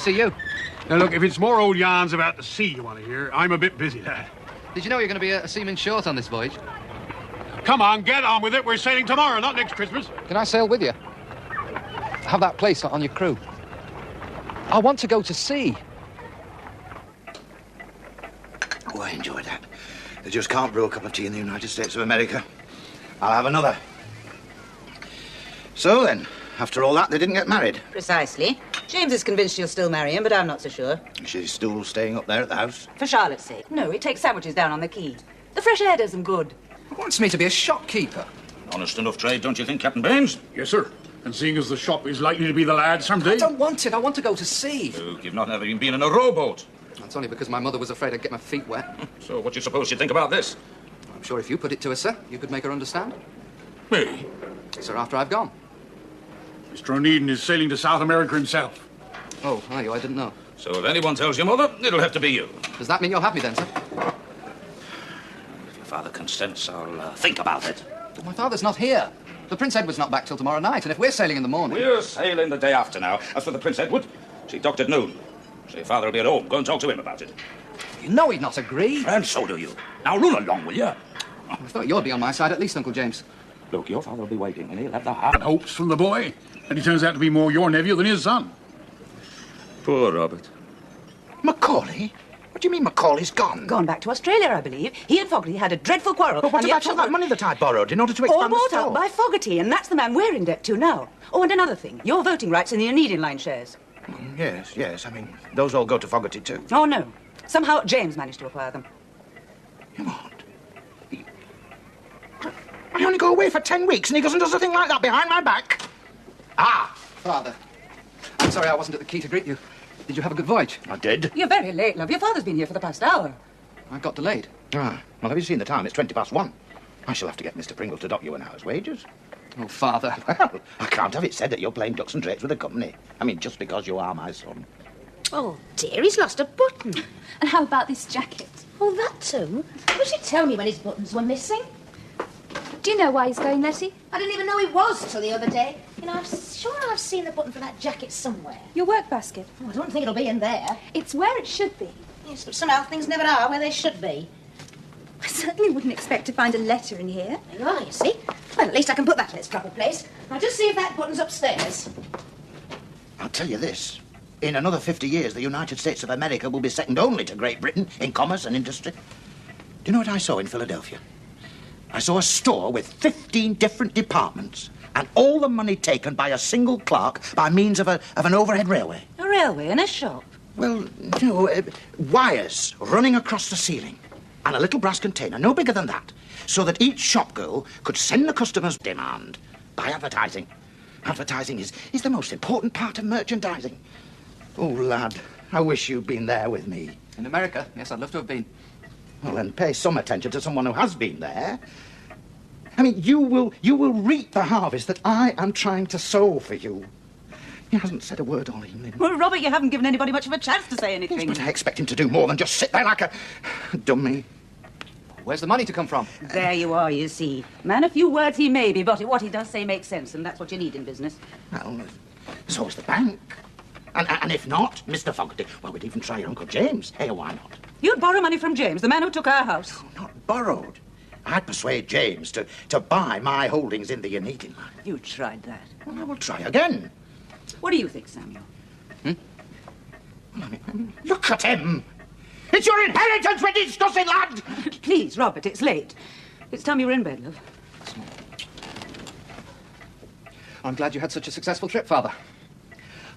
see you. Now, look, if it's more old yarns about the sea you want to hear, I'm a bit busy, lad. Did you know you're going to be a seaman short on this voyage? Come on, get on with it. We're sailing tomorrow, not next Christmas. Can I sail with you? Have that place on your crew. I want to go to sea. Oh, I enjoyed that. They just can't brew a cup of tea in the United States of America. I'll have another. So then, after all that, they didn't get married. Precisely. James is convinced she'll still marry him, but I'm not so sure. She's still staying up there at the house? For Charlotte's sake. No, he takes sandwiches down on the quay. The fresh air does him good. He wants me to be a shopkeeper. Honest enough trade, don't you think, Captain Baines? Yes, sir. And seeing as the shop is likely to be the lad someday... I don't want it. I want to go to sea. Luke, you've not even been in a rowboat. That's only because my mother was afraid I'd get my feet wet. So what do you suppose she'd think about this? I'm sure if you put it to her, sir, you could make her understand. Me? Sir, after I've gone. Mr. Onedin is sailing to South America himself. Oh, are you? I didn't know. So if anyone tells your mother, it'll have to be you. Does that mean you're happy then, sir? If your father consents, I'll think about it. But my father's not here. The Prince Edward's not back till tomorrow night, and if we're sailing in the morning... We're sailing the day after now. As for the Prince Edward, she docked at noon. So your father will be at home. Go and talk to him about it. You know he'd not agree. And so do you. Now run along, will you? I thought you'd be on my side at least, Uncle James. Look, your father will be waiting, and he'll have the heart. And hopes from the boy. And he turns out to be more your nephew than his son. Poor Robert. Macaulay? What do you mean Macaulay's gone? Gone back to Australia, I believe. He and Fogarty had a dreadful quarrel. But what and about yet all that money that I borrowed in order to expand all the bought store? out by Fogarty, and that's the man we're in debt to now. Oh, and another thing. Your voting rights in the Onedin line shares. Yes. I mean, those all go to Fogarty, too. Oh, no. Somehow James managed to acquire them. What? I only go away for 10 weeks and he goes and does a thing like that behind my back. Ah! Father, I'm sorry I wasn't at the quay to greet you. Did you have a good voyage? I did. You're very late, love. Your father's been here for the past hour. I got delayed. Well, have you seen the time? It's 1:20. I shall have to get Mr. Pringle to dock you an hour's wages. Oh, Father. Well, I can't have it said that you're playing ducks and drakes with the company. I mean, just because you are my son. Oh, dear, he's lost a button. And how about this jacket? Oh, that too? Would you tell me when his buttons were missing? Do you know why he's going, Letty? I didn't even know he was till the other day. You know, I'm sure I've seen the button for that jacket somewhere. Your work basket. Oh, I don't think it'll be in there. It's where it should be. Yes, but somehow things never are where they should be. I certainly wouldn't expect to find a letter in here. There you are, you see. Well, at least I can put that in its proper place. Now, just see if that button's upstairs. I'll tell you this. In another 50 years, the United States of America will be second only to Great Britain in commerce and industry. Do you know what I saw in Philadelphia? I saw a store with 15 different departments and all the money taken by a single clerk by means of an overhead railway. A railway and a shop. Well, you know, wires running across the ceiling and a little brass container, no bigger than that, so that each shop girl could send the customers demand by advertising. Advertising is the most important part of merchandising. Oh, lad, I wish you'd been there with me. In America? Yes, I'd love to have been. Well, then pay some attention to someone who has been there. I mean, you will reap the harvest that I am trying to sow for you. He hasn't said a word all evening. Well, Robert, you haven't given anybody much of a chance to say anything. Yes, but I expect him to do more than just sit there like a dummy. Where's the money to come from? There you are, you see. Man, a few words he may be, but what he does say makes sense, and that's what you need in business. Well, so is the bank. And if not, Mr. Fogarty, well, we'd even try your Uncle James. Hey, why not? You'd borrow money from James, the man who took our house. No, not borrowed. I'd persuade James to buy my holdings in the Onedin line. You tried that. Well, I will try again. What do you think, Samuel? Well, I mean, look at him. It's your inheritance we're discussing, lad. Please, Robert, it's late. It's time you were in bed, love. I'm glad you had such a successful trip, Father.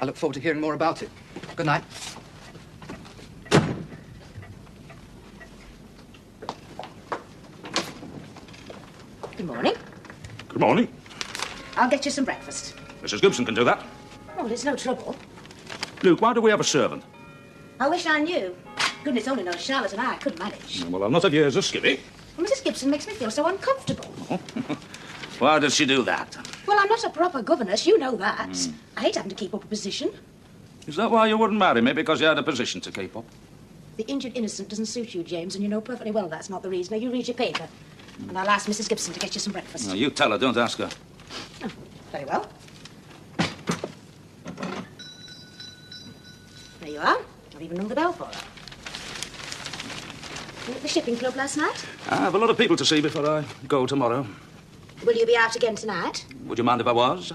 I look forward to hearing more about it. Good night. Good morning. Good morning. I'll get you some breakfast. Mrs. Gibson can do that. Oh, there's no trouble. Luke, why do we have a servant? I wish I knew. Goodness only knows Charlotte and I could manage. Well, I'll not have you as a skivvy. Well, Mrs. Gibson makes me feel so uncomfortable. Why does she do that? Well, I'm not a proper governess, you know that. I hate having to keep up a position. Is that why you wouldn't marry me? Because you had a position to keep up? The injured innocent doesn't suit you, James, and you know perfectly well that's not the reason. Now, you read your paper, and I'll ask Mrs. Gibson to get you some breakfast. Now, you tell her, don't ask her. Oh, very well. There you are. I've even rung the bell for her. You were at the shipping club last night? I have a lot of people to see before I go tomorrow. Will you be out again tonight? Would you mind if I was?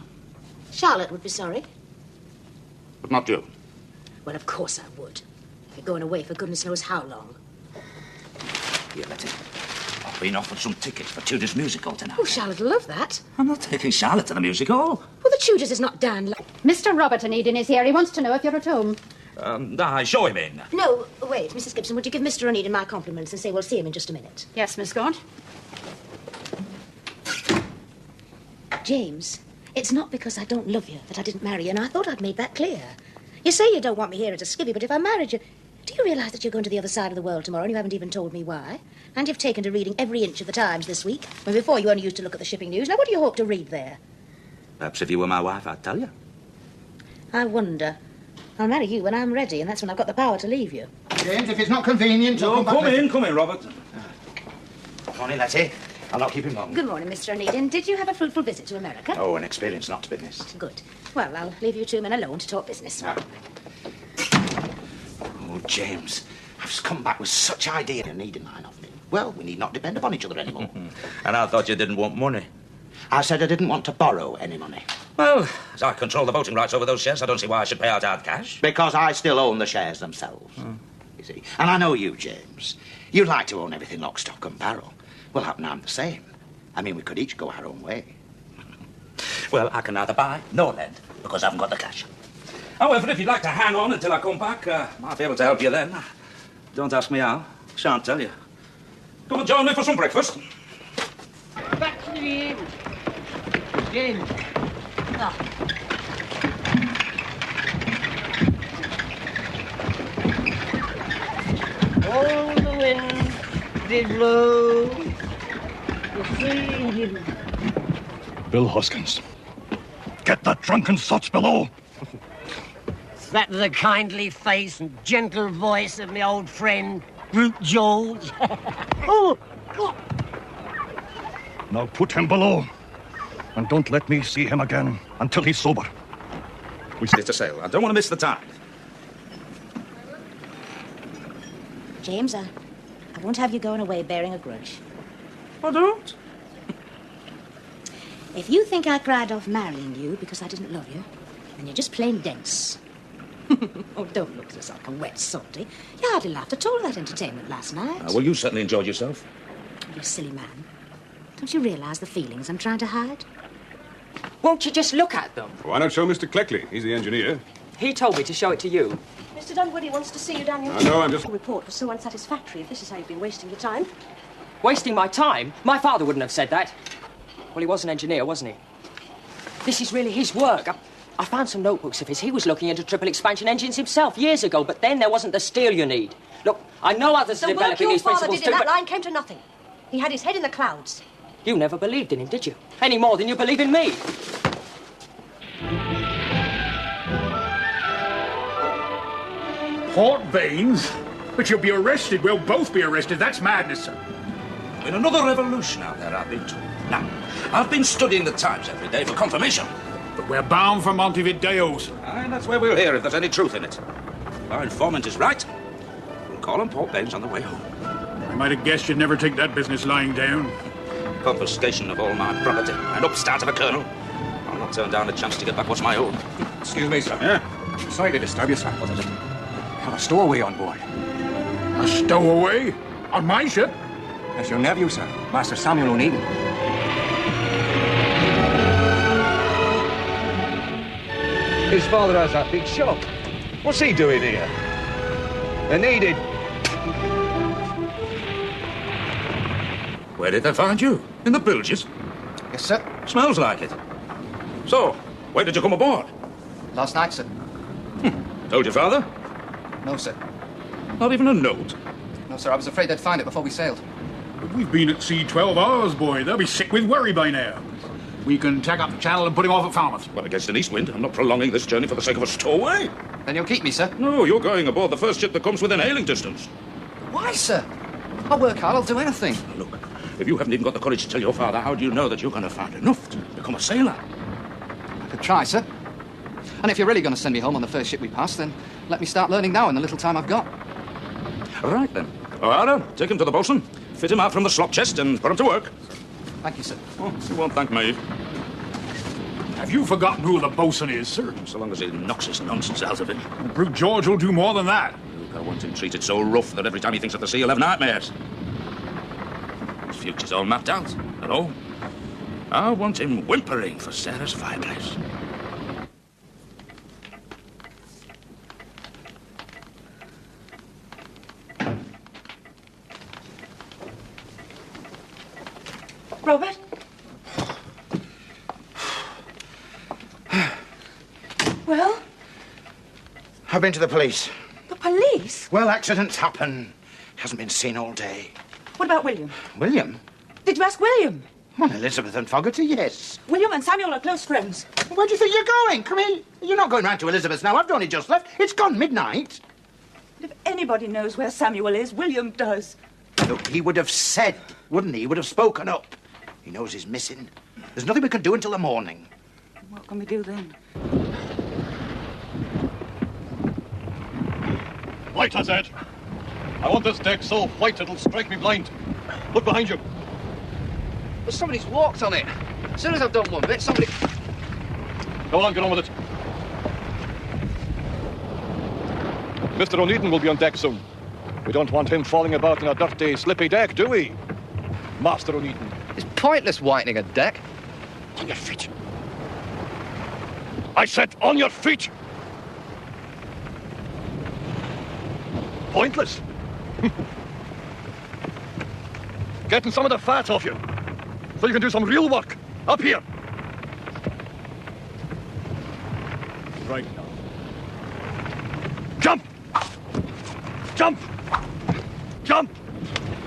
Charlotte would be sorry. But not you. Well, of course I would. You're going away for goodness knows how long. Here, Letty. I've been offered some tickets for Tudor's musical tonight. Oh, Charlotte will love that. I'm not taking Charlotte to the musical. Well, the Tudors is not down. Mr. Robert Onedin is here. He wants to know if you're at home. I show him in. No, wait, Mrs. Gibson, would you give Mr. Onedin my compliments and say we'll see him in just a minute? Yes, Miss Gaunt. James, it's not because I don't love you that I didn't marry you, and I thought I'd made that clear. You say you don't want me here as a skivvy, but if I married you, do you realise that you're going to the other side of the world tomorrow and you haven't even told me why? And you've taken to reading every inch of the Times this week, when before you only used to look at the shipping news. Now, what do you hope to read there? Perhaps if you were my wife, I'd tell you. I wonder. I'll marry you when I'm ready, and that's when I've got the power to leave you. James, if it's not convenient... No, I'll come in, Robert. Morning, Letty. I'll not keep him long. Good morning, Mr. Onedin. Did you have a fruitful visit to America? Oh, an experience not to be missed. Good. Well, I'll leave you two men alone to talk business. Oh, James, I've just come back with such idea. You need a mine of me. Well, we need not depend upon each other anymore. And I thought you didn't want money. I said I didn't want to borrow any money. Well, as I control the voting rights over those shares, I don't see why I should pay out hard cash. Because I still own the shares themselves. You see. And I know you, James. You'd like to own everything lock, stock and barrel. Well, happen I'm the same. I mean, we could each go our own way. Well, I can neither buy nor lend, because I haven't got the cash. However, if you'd like to hang on until I come back, might be able to help you then. Don't ask me how. Shan't tell you. Come and join me for some breakfast. Back to the inn. James. Oh. All the wind did blow, the sea hidden. Bill Hoskins, get that drunken sots below. Is that the kindly face and gentle voice of my old friend, Brute George? Oh, God. Now put him below, and don't let me see him again until he's sober. We set to sail. I don't want to miss the time. James, I won't have you going away bearing a grudge. I don't. If you think I cried off marrying you because I didn't love you, then you're just plain dense. Oh, don't look at us like a wet salty. You hardly laughed at all at that entertainment last night. Well, you certainly enjoyed yourself. You silly man. Don't you realise the feelings I'm trying to hide? Won't you just look at them? Why not show Mr. Cleckley? He's the engineer. He told me to show it to you. Mr. Dunwoody wants to see you, Daniel. I know, I'm just... The report was so unsatisfactory. If this is how you've been wasting your time. Wasting my time? My father wouldn't have said that. Well, he was an engineer, wasn't he? This is really his work. I found some notebooks of his. He was looking into triple expansion engines himself years ago, but then there wasn't the steel you need. Look, I know others are developing these principles too, that but... line came to nothing. He had his head in the clouds. You never believed in him, did you? Any more than you believe in me. Port veins? But you'll be arrested. We'll both be arrested. That's madness, sir. Been another revolution out there, I've been told. Now, I've been studying the Times every day for confirmation. But we're bound for Montevideo, sir. And that's where we'll hear if there's any truth in it. If our informant is right, we'll call on Port Baines on the way home. I might have guessed you'd never take that business lying down. Confiscation of all my property. An upstart of a colonel. I'll not turn down a chance to get back what's my own. Excuse me, sir. Yeah? Sorry to disturb you, sir. What is it? Have a stowaway on board. A stowaway? On my ship? That's your nephew, sir. Master Samuel Onedin. His father has that big shop. What's he doing here? Onedin. Where did they find you? In the bilges? Yes, sir. Smells like it. So, where did you come aboard? Last night, sir. Told your father? No, sir. Not even a note? No, sir. I was afraid they'd find it before we sailed. But we've been at sea 12 hours, boy. They'll be sick with worry by now. We can tack up the channel and put him off at Falmouth. Well, against an east wind. I'm not prolonging this journey for the sake of a stowaway. Then you'll keep me, sir? No, you're going aboard the first ship that comes within hailing distance. Why, sir? I'll work hard. I'll do anything. Look, if you haven't even got the courage to tell your father, how do you know that you're going to find enough to become a sailor? I could try, sir. And if you're really going to send me home on the first ship we pass, then let me start learning now in the little time I've got. Right, then. O'Hara, take him to the bosun, fit him out from the slop chest, and put him to work. Thank you, sir. Oh, you won't thank me. Have you forgotten who the bosun is, sir? So long as he knocks his nonsense out of it. Brute George will do more than that. Look, I want him treated so rough that every time he thinks of the sea, he'll have nightmares. His future's all mapped out, at all. I want him whimpering for Sarah's fireplace. Robert? Well? I've been to the police. The police? Well, accidents happen. Hasn't been seen all day. What about William? William? Did you ask William? Well, Elizabeth and Fogarty, yes. William and Samuel are close friends. Where do you think you're going? Come here. You're not going round to Elizabeth's now. I've only just left. It's gone midnight. If anybody knows where Samuel is, William does. Look, he would have said, wouldn't he? He would have spoken up. He knows he's missing. There's nothing we can do until the morning. What can we do then? White, I said. I want this deck so white it'll strike me blind. Look behind you. But somebody's walked on it. As soon as I've done one bit, somebody... Go on, get on with it. Mr. Onedin will be on deck soon. We don't want him falling about in a dirty, slippy deck, do we? Master Onedin. It's pointless whitening a deck. On your feet. I said on your feet. Pointless. Getting some of the fat off you, so you can do some real work up here. Right now. Jump! Jump! Jump!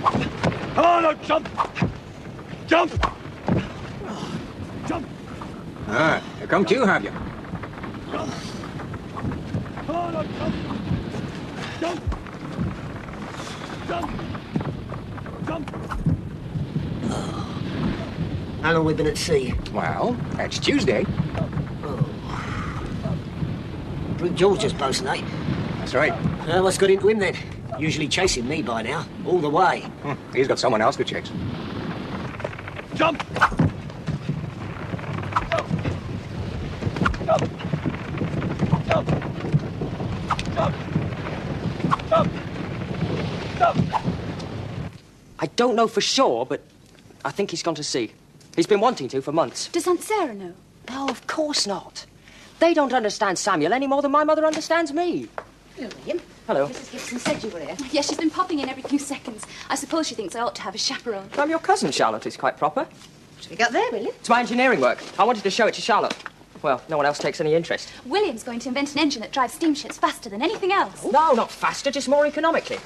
Come on now, jump! Jump! Jump! Ah, here come you, have you? Jump! Come on now, jump! Jump! Jump! Jump! How long have we been at sea? Well, it's Tuesday. Brute George just bosun, eh? That's right. What's got into him then? Usually chasing me by now, all the way. He's got someone else to chase. Jump! Jump! Jump! Jump! Jump! Jump! I don't know for sure, but I think he's gone to sea. He's been wanting to for months. Does Aunt Sarah know? No, of course not. They don't understand Samuel any more than my mother understands me. Hello, William. Hello. Mrs. Gibson said you were here. Yes, she's been popping in every few seconds. I suppose she thinks I ought to have a chaperone. I'm your cousin, Charlotte. Is quite proper. What have you got there, William? It's my engineering work. I wanted to show it to Charlotte. Well, no one else takes any interest. William's going to invent an engine that drives steamships faster than anything else. No, not faster, just more economically.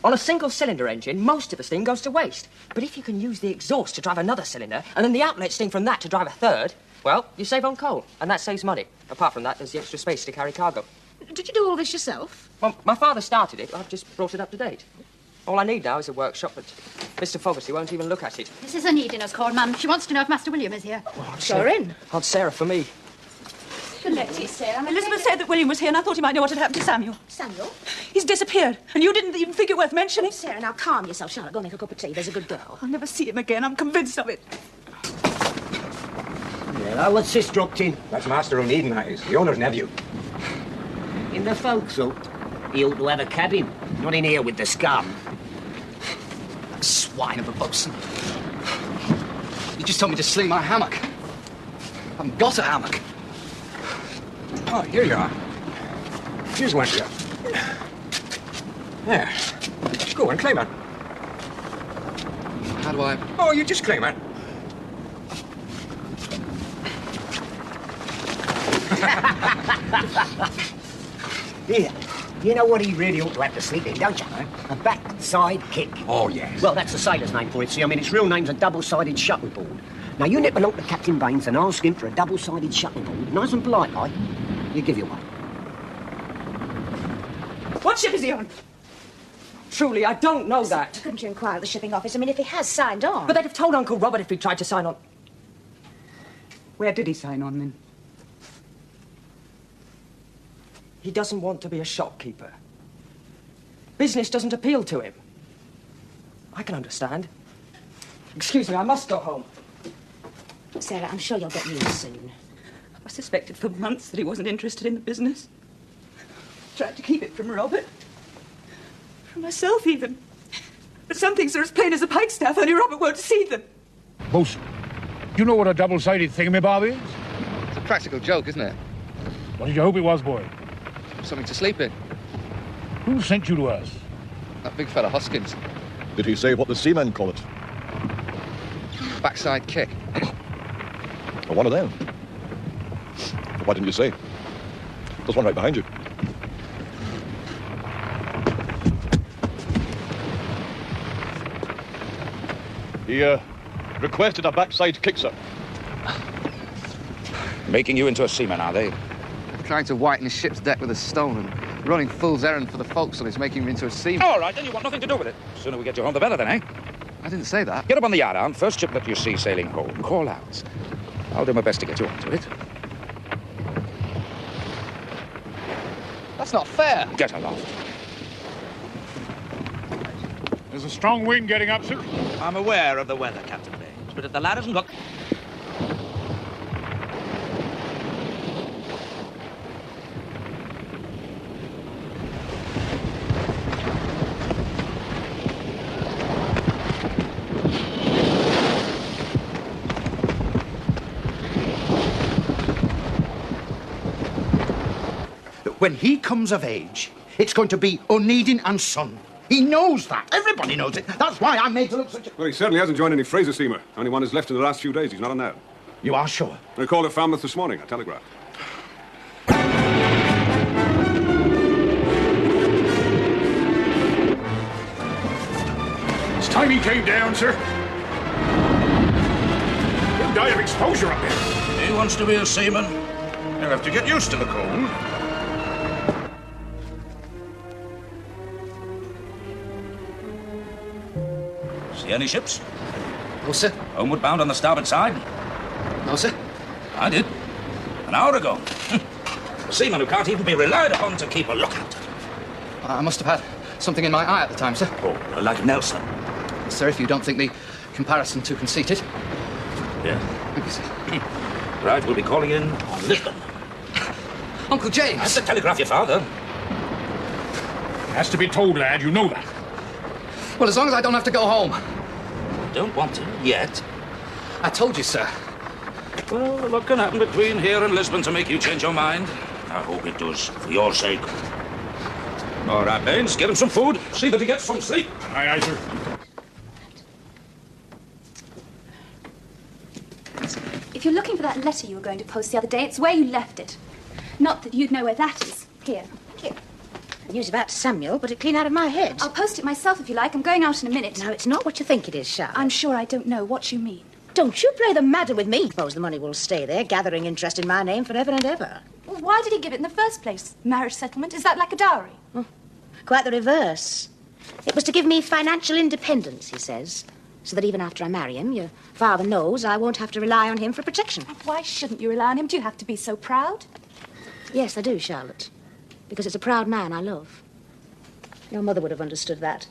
On a single-cylinder engine, most of the steam goes to waste. But if you can use the exhaust to drive another cylinder, and then the outlet steam from that to drive a third, well, you save on coal, and that saves money. Apart from that, there's the extra space to carry cargo. Did you do all this yourself? Well, my father started it. I've just brought it up to date. All I need now is a workshop, but Mr. Fogarty won't even look at it. Mrs. Onedin has called, ma'am. She wants to know if Master William is here. Sure in. Aunt Sarah for me. Sarah. Elizabeth said that William was here, and I thought he might know what had happened to Samuel. Samuel? He's disappeared, and you didn't even think it worth mentioning. Sarah, now calm yourself. Charlotte, go make a cup of tea. There's a good girl. I'll never see him again. I'm convinced of it. Hello, what's this dropped in? That's Master Onedin, that is. The owner's nephew. In the forecastle? He ought to have a cabin. Not in here with the scum. That swine of a bosun. You just told me to sling my hammock. I haven't got a hammock. Oh, here you are. Here's one for you. There. Go on, claim it. How do I... Oh, you just claim it. Here. You know what he really ought to have to sleep in, don't you? A backside kick. Oh, yes. Well, that's the sailor's name for it, see? I mean, its real name's a double-sided shuttlecboard. Now, you nip along to Captain Baines and ask him for a double-sided shuttlecboard, nice and polite, like. He'll give you one. What ship is he on? Truly, I don't know that. Couldn't you inquire at the shipping office? I mean, if he has signed on. But they'd have told Uncle Robert if he'd tried to sign on. Where did he sign on, then? He doesn't want to be a shopkeeper. Business doesn't appeal to him. I can understand. Excuse me, I must go home. Sarah, I'm sure you'll get news soon. I suspected for months that he wasn't interested in the business. Tried to keep it from Robert. From myself, even. But some things are as plain as a pikestaff, only Robert won't see them. Bosun, you know what a double-sided thingamabob is? It's a practical joke, isn't it? What did you hope it was, boy? Something to sleep in. Who sent you to us? That big fella Hoskins. Did he say what the seamen call it? Backside kick. Or one of them? Why didn't you say? There's one right behind you. He, requested a backside kick, sir. Making you into a seaman, are they? Trying to whiten his ship's deck with a stone and running fool's errand for the forecastle is making him into a seaman. All right, then you want nothing to do with it. The sooner we get you home, the better, then, eh? I didn't say that. Get up on the yardarm. First ship that you see sailing home, call out. I'll do my best to get you onto it. That's not fair. Get aloft. There's a strong wind getting up, sir. I'm aware of the weather, Captain Baines, but if the lad hasn't got... When he comes of age, it's going to be Onedin and Son. He knows that. Everybody knows it. That's why I made to look such a... Well, he certainly hasn't joined any Fraser steamer. Only one is left in the last few days. He's not on that. You are sure? I called at Falmouth this morning. I telegraphed. It's time he came down, sir. He'll die of exposure up there. He wants to be a seaman. He'll have to get used to the cold. See any ships? No, sir. Homeward bound on the starboard side? No, sir. I did. An hour ago. A seaman who can't even be relied upon to keep a lookout. I must have had something in my eye at the time, sir. Oh, like Nelson. Sir, if you don't think the comparison too conceited. Yeah. Thank you, sir. Right, we'll be calling in on Lisbon. Uncle James! That's to telegraph your father. Has to be told, lad. You know that. Well, as long as I don't have to go home. Don't want to, yet. I told you, sir. Well, what can happen between here and Lisbon to make you change your mind? I hope it does, for your sake. All right, Baines, get him some food. See that he gets some sleep. Aye, aye, sir. If you're looking for that letter you were going to post the other day, it's where you left it. Not that you'd know where that is. Here. Here. News about Samuel, put it clean out of my head. I'll post it myself if you like. I'm going out in a minute. Now, it's not what you think it is, Charlotte. I'm sure I don't know what you mean. Don't you play the madder with me. Suppose the money will stay there, gathering interest in my name forever and ever. Well, why did he give it in the first place? Marriage settlement? Is that like a dowry? Oh, quite the reverse. It was to give me financial independence, he says. So that even after I marry him, your father knows I won't have to rely on him for protection. Why shouldn't you rely on him? Do you have to be so proud? Yes, I do, Charlotte. Because it's a proud man I love. Your mother would have understood that.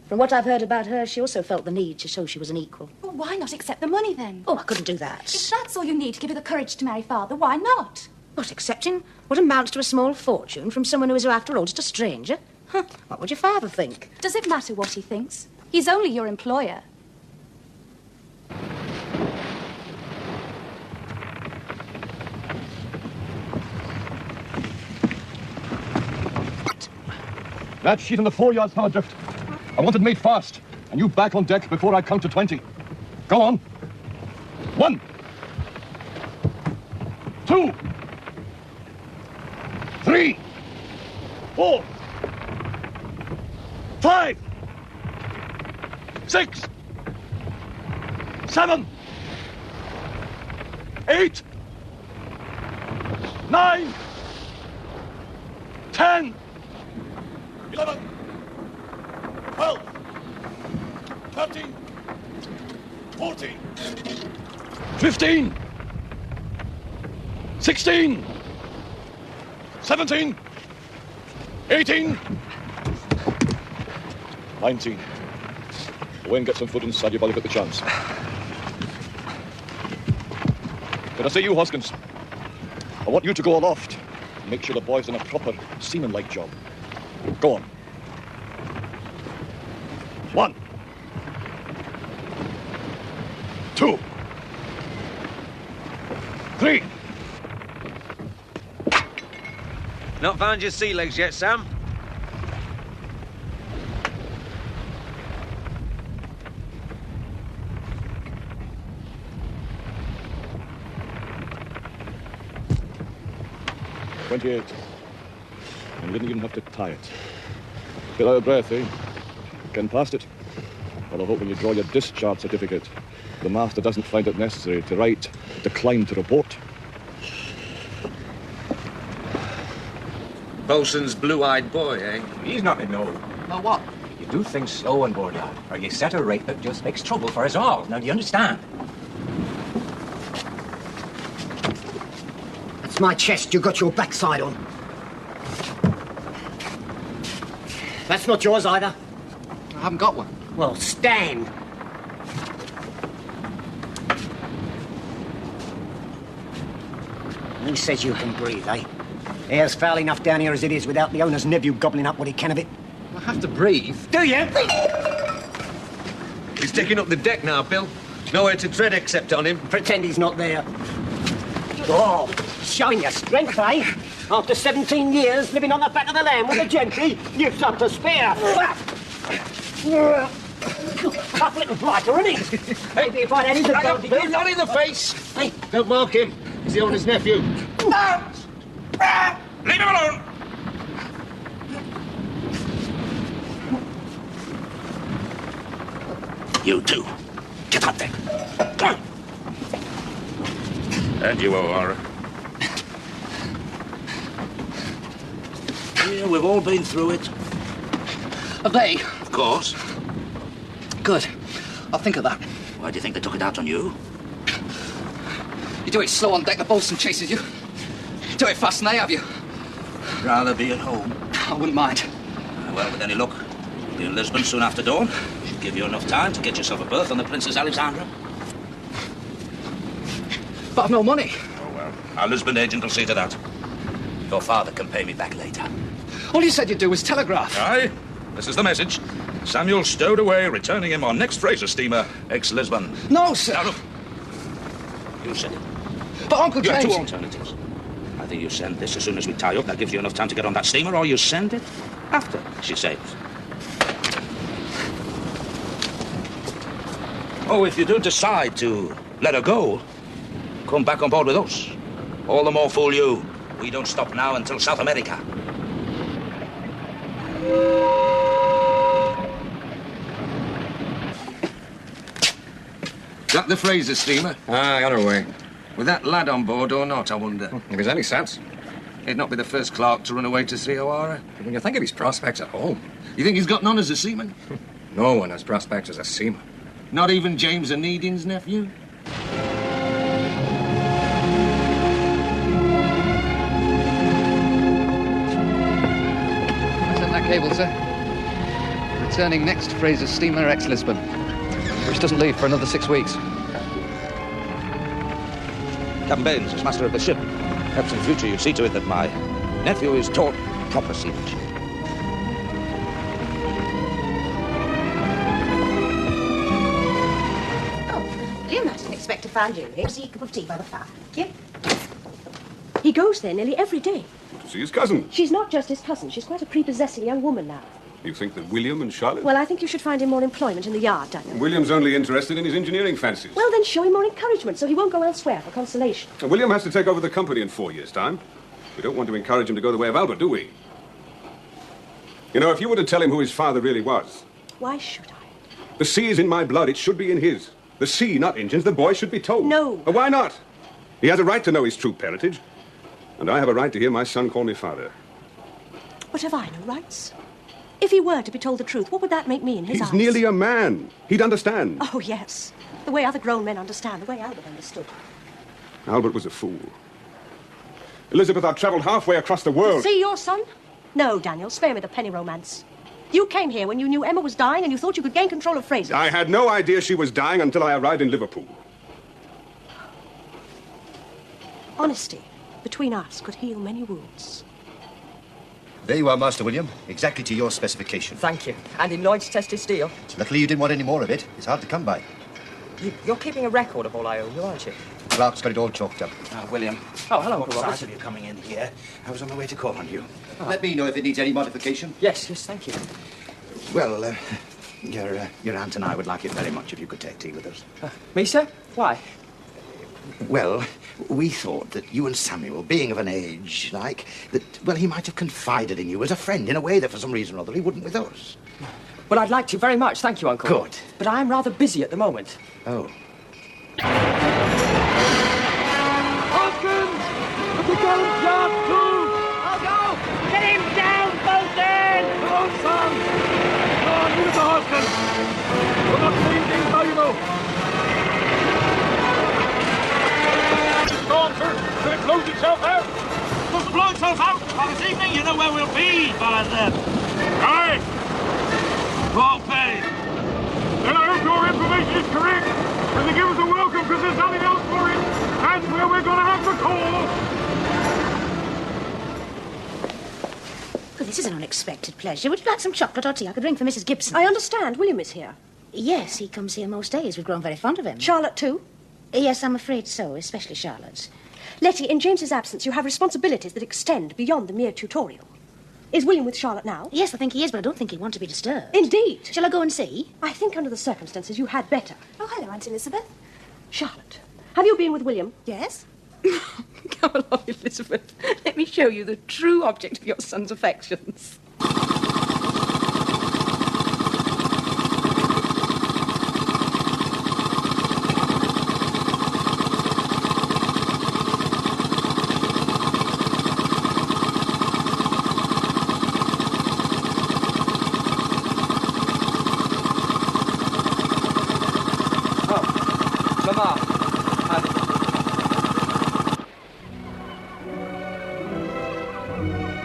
From what I've heard about her, she also felt the need to show she was an equal. Well, why not accept the money, then? Oh, I couldn't do that. If that's all you need to give you the courage to marry father, why not? What, accepting what amounts to a small fortune from someone who is, after all, just a stranger? Huh. What would your father think? Does it matter what he thinks? He's only your employer. That sheet on the foreyard's now adrift. I want it made fast, and you back on deck before I count to 20. Go on. 1, 2, 3, 4, 5, 6, 7, 8, 9, 10, 11, 12, 13, 14, 15, 16, 17. 18. 19. Go in, get some food inside you while you get the chance. Can I say you, Hoskins? I want you to go aloft and make sure the boy's done a proper seaman-like job. Go on. 1. 2. 3. Not found your sea legs yet, Sam? $28. And you didn't even have to tie it. Bit out of breath, eh? Getting past it? Well, I hope when you draw your discharge certificate, the master doesn't find it necessary to write decline to report. Bosun's blue-eyed boy, eh? He's not in no. No what? You do things slow on board, lad, or you set a rate that just makes trouble for us all. Now, do you understand? That's my chest you got your backside on. That's not yours either. I haven't got one. Well, stand. Who says you can breathe, eh? Air's foul enough down here as it is without the owner's nephew gobbling up what he can of it. I have to breathe. Do you? He's taking up the deck now, Bill. Nowhere to tread except on him. Pretend he's not there. Oh, showing your strength, eh? After 17 years living on the back of the land with the gentry, you've something to spare. Tough little blighter, isn't he? Maybe if I'd had his ability... Not in the face! Hey, don't mark him. He's the owner's nephew. Leave him alone! You two, get up there. Come on. And you, O'Hara. Yeah, we've all been through it. Are they? Of course. Good. I'll think of that. Why do you think they took it out on you? You do it slow on deck, the bosun chases you. Do it fast and they have you. Rather be at home. I wouldn't mind. Well, with any luck, you'll be in Lisbon soon after dawn. Should give you enough time to get yourself a berth on the Princess Alexandra. But I've no money. Oh, well, our Lisbon agent will see to that. Your father can pay me back later. All you said you'd do was telegraph. Aye. This is the message. Samuel Stowaway returning him on next Fraser steamer, ex-Lisbon. No, sir. Now, look. You said it. But Uncle You have James... two alternatives. Either you send this as soon as we tie up, that gives you enough time to get on that steamer, or you send it after she sails. Oh, if you do decide to let her go, come back on board with us. All the more fool you. We don't stop now until South America. Got the Fraser steamer? Aye, on her way. With that lad on board or not, I wonder. If there's any sense. He'd not be the first clerk to run away to see O'Hara. When you think of his prospects at home. You think he's got none as a seaman? No one has prospects as a seaman. Not even James Onedin's nephew? I sent that cable, sir. Returning next Fraser steamer, ex-Lisbon. Which doesn't leave for another 6 weeks. Captain Baines is master of the ship. Perhaps in future you see to it that my nephew is taught proper seamanship. Liam, I didn't expect to find you. Here's a cup of tea by the fire. Yep. He goes there nearly every day. To see his cousin. She's not just his cousin. She's quite a prepossessing young woman now. You think that William and Charlotte? Well, I think you should find him more employment in the yard, Daniel. William's only interested in his engineering fancies. Well, then show him more encouragement so he won't go elsewhere for consolation. And William has to take over the company in 4 years' time. We don't want to encourage him to go the way of Albert, do we? You know, if you were to tell him who his father really was... Why should I? The sea is in my blood. It should be in his. The sea, not engines. The boy should be told. No. Why not? He has a right to know his true parentage. And I have a right to hear my son call me father. But have I no rights? If he were to be told the truth, what would that make me in his eyes? He's nearly a man. He'd understand. Oh, yes. The way other grown men understand, the way Albert understood. Albert was a fool. Elizabeth, I've travelled halfway across the world. See your son? No, Daniel, spare me the penny romance. You came here when you knew Emma was dying and you thought you could gain control of Fraser. I had no idea she was dying until I arrived in Liverpool. Honesty between us could heal many wounds. There you are, Master William. Exactly to your specification. Thank you. And in Lloyd's tested steel. Luckily you didn't want any more of it. It's hard to come by. You're keeping a record of all I owe you, aren't you? Clark's got it all chalked up. William. Oh, hello, What Uncle Robert. size of you coming in here? I was on the way to call on you. Let me know if it needs any modification. Yes, thank you. Well, your aunt and I would like it very much if you could take tea with us. Me, sir? Why? Well, we thought that you and Samuel, being of an age like, that, well, he might have confided in you as a friend in a way that for some reason or other he wouldn't with us. Well, I'd like to very much, thank you, Uncle. Good. But I am rather busy at the moment. Oh. Hawkins! At the gallant yard, too! I'll go! Get him down, boatswain! Come on, son! Come on, give us a Hawkins! We're not seeing things valuable! Go on, sir. Will it blows itself out? Must blow itself out by this evening. You know where we'll be by then. Aye. Well paid. Then I hope your information is correct. And they give us a welcome because there's nothing else for it. That's where we're going to have to call. Well, this is an unexpected pleasure. Would you like some chocolate or tea? I could ring for Mrs. Gibson. I understand. William is here. Yes, he comes here most days. We've grown very fond of him. Charlotte, too? Yes, I'm afraid so, especially Charlotte. Letty, in James's absence, you have responsibilities that extend beyond the mere tutorial. Is William with Charlotte now? Yes, I think he is, but I don't think he'll want to be disturbed. Indeed. Shall I go and see? I think under the circumstances you had better. Oh, hello, Aunt Elizabeth. Charlotte, have you been with William? Yes? Come along, Elizabeth. Let me show you the true object of your son's affections.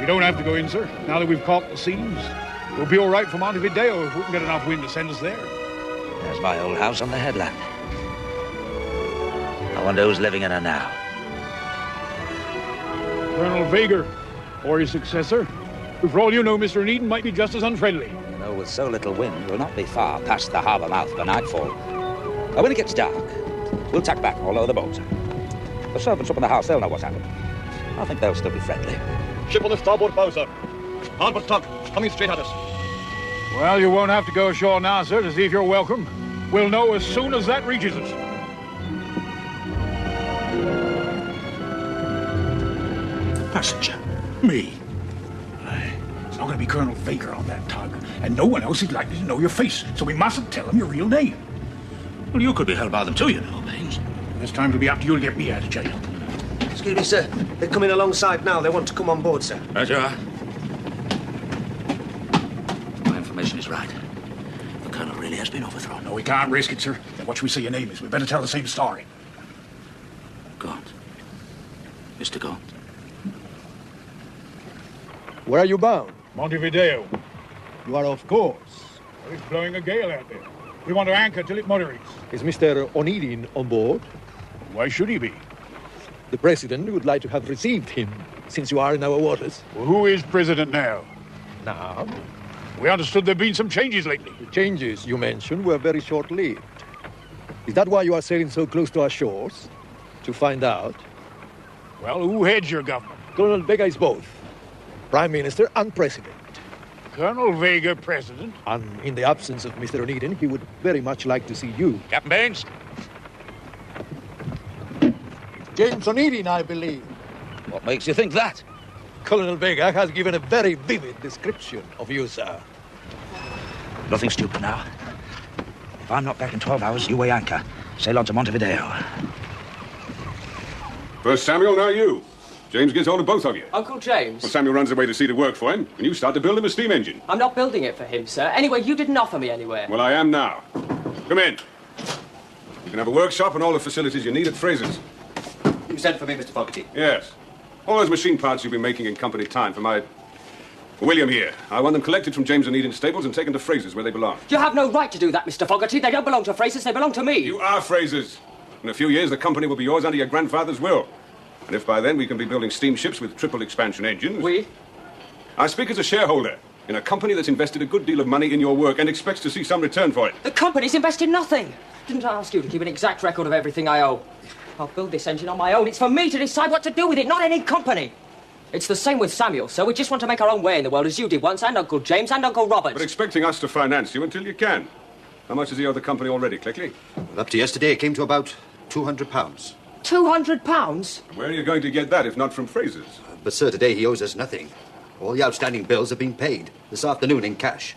We don't have to go in, sir. Now that we've caulked the seams, we'll be all right for Montevideo if we can get enough wind to send us there. There's my old house on the headland. I wonder who's living in her now. Colonel Vega, or his successor, who, for all you know, Mr. Onedin might be just as unfriendly. You know, with so little wind, we'll not be far past the harbour mouth for nightfall. And when it gets dark, we'll tack back all over the boat. The servants up in the house, they'll know what's happened. I think they'll still be friendly. Ship on the starboard bow, sir. Starboard tug, coming straight at us. Well, you won't have to go ashore now, sir, to see if you're welcome. We'll know as soon as that reaches us. Passenger? Me? It's not going to be Colonel Vega on that tug, and no one else is likely to know your face, so we mustn't tell them your real name. Well, you could be held by them too, you know, Baines. This time it'll be up to you to get me out of jail. Excuse me, sir. They're coming alongside now. They want to come on board, sir. Right you are. My information is right. The Colonel really has been overthrown. No, we can't risk it, sir. Then what should we say your name is? We better tell the same story. Gaunt. Mr. Gaunt. Where are you bound? Montevideo. You are, of course. It's blowing a gale out there. We want to anchor till it moderates. Is Mr. Onedin on board? Why should he be? The President would like to have received him, since you are in our waters. Well, who is President now? Now? We understood there have been some changes lately. The changes you mentioned were very short-lived. Is that why you are sailing so close to our shores? To find out? Well, who heads your government? Colonel Vega is both. Prime Minister and President. Colonel Vega, President? And in the absence of Mr. Onedin, he would very much like to see you. Captain Baines? James Onedin, I believe. What makes you think that? Colonel Vega has given a very vivid description of you, sir. Nothing stupid now. If I'm not back in 12 hours, you weigh anchor. Sail on to Montevideo. First Samuel, now you. James gets hold of both of you. Uncle James? Well, Samuel runs away to see the work for him, and you start to build him a steam engine. I'm not building it for him, sir. Anyway, you didn't offer me anywhere. Well, I am now. Come in. You can have a workshop and all the facilities you need at Fraser's. You sent for me, Mr. Fogarty? Yes. All those machine parts you've been making in company time for my... William here. I want them collected from James Onedin's stables and taken to Fraser's where they belong. You have no right to do that, Mr. Fogarty. They don't belong to Fraser's, they belong to me. You are Fraser's. In a few years, the company will be yours under your grandfather's will. And if by then we can be building steamships with triple expansion engines... We? I speak as a shareholder in a company that's invested a good deal of money in your work and expects to see some return for it. The company's invested nothing. Didn't I ask you to keep an exact record of everything I owe? I'll build this engine on my own. It's for me to decide what to do with it, not any company. It's the same with Samuel, so we just want to make our own way in the world as you did once, and Uncle James and Uncle Robert. But expecting us to finance you until you can. How much does he owe the company already, Clickley? Well, up to yesterday, it came to about £200. £200? Where are you going to get that if not from Fraser's? But, sir, today he owes us nothing. All the outstanding bills have been paid this afternoon in cash.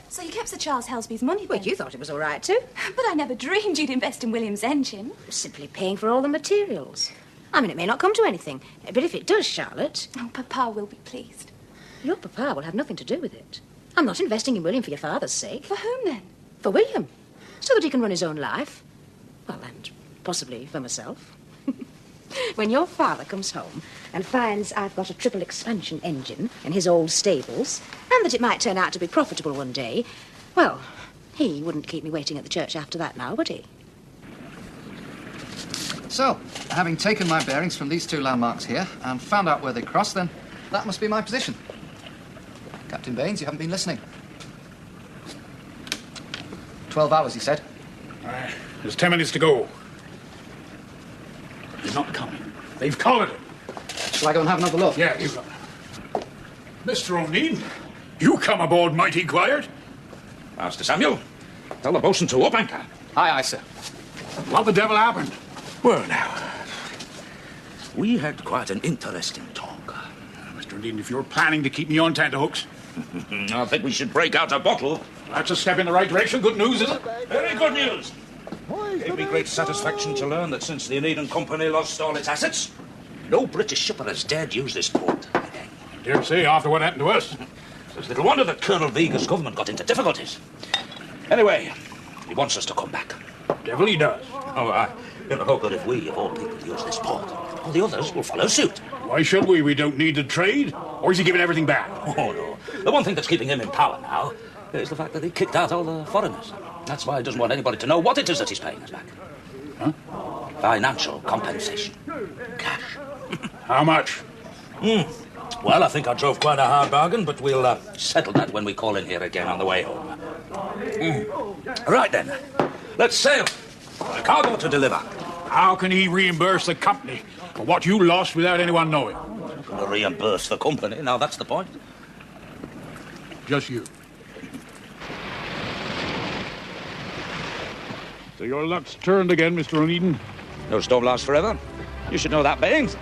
So you kept Sir Charles Helsby's money, then? Well, you thought it was all right, too. But I never dreamed you'd invest in William's engine. Simply paying for all the materials. I mean, it may not come to anything, but if it does, Charlotte... Oh, Papa will be pleased. Your papa will have nothing to do with it. I'm not investing in William for your father's sake. For whom, then? For William. So that he can run his own life. Well, and possibly for myself. When your father comes home and finds I've got a triple expansion engine in his old stables, and that it might turn out to be profitable one day, well, he wouldn't keep me waiting at the church after that now, would he? So, having taken my bearings from these two landmarks here and found out where they cross, then that must be my position. Captain Baines, you haven't been listening. 12 hours, he said. There's 10 minutes to go. He's not coming. They've collared him. Shall I go and have another look? Yeah, you go. Mr. Onedin, you come aboard mighty quiet. Master Samuel, tell the boatswain to up anchor. Aye, aye, sir. What the devil happened? Well, now, we had quite an interesting talk. Mr. Onedin, if you're planning to keep me on tenterhooks... I think we should break out a bottle. That's a step in the right direction. Good news, is it? Very good news. It gave me great satisfaction to learn that since the Onedin Company lost all its assets, no British shipper has dared use this port again. I dare say, after what happened to us. There's little wonder that Colonel Vega's government got into difficulties. Anyway, he wants us to come back. Devil he does. Oh, I hope that if we, of all people, use this port, all the others will follow suit. Why should we? We don't need to trade. Or is he giving everything back? Oh, no. The one thing that's keeping him in power now is the fact that he kicked out all the foreigners. That's why he doesn't want anybody to know what it is that he's paying us back. Huh? Financial compensation. Cash. How much? Well, I think I drove quite a hard bargain, but we'll settle that when we call in here again on the way home. Right then. Let's sail. A cargo to deliver. How can he reimburse the company for what you lost without anyone knowing? I'm going to reimburse the company. Now, that's the point. Just you. So your luck's turned again, Mr. Onedin. No storm lasts forever. You should know that, Baines.